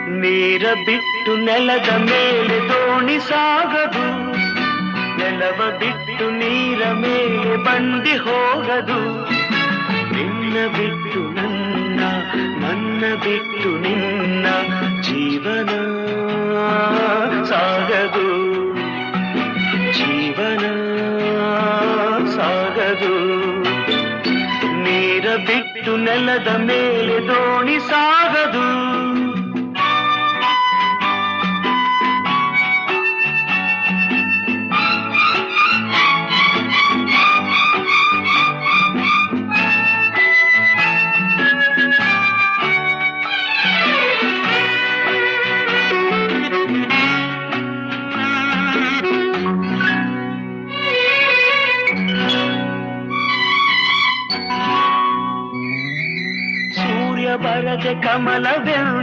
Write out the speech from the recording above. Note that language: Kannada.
ನೀರ ಬಿಟ್ಟು ನೆಲದ ಮೇಲೆ ದೋಣಿ ಸಾಗದು, ನೆಲವ ಬಿಟ್ಟು ನೀರ ಮೇಲೆ ಬಂಡಿ ಹೋಗದು. ನಿನ್ನ ಬಿಟ್ಟು ನನ್ನ, ನನ್ನ ಬಿಟ್ಟು ನಿನ್ನ ಜೀವನ ಸಾಗದು, ಜೀವನ ಸಾಗದು. ನೀರ ಬಿಟ್ಟು ನೆಲದ ಮೇಲೆ ದೋಣಿ ಸಾಗದು. ಬರದೆ ಕಮಲವೆಂದು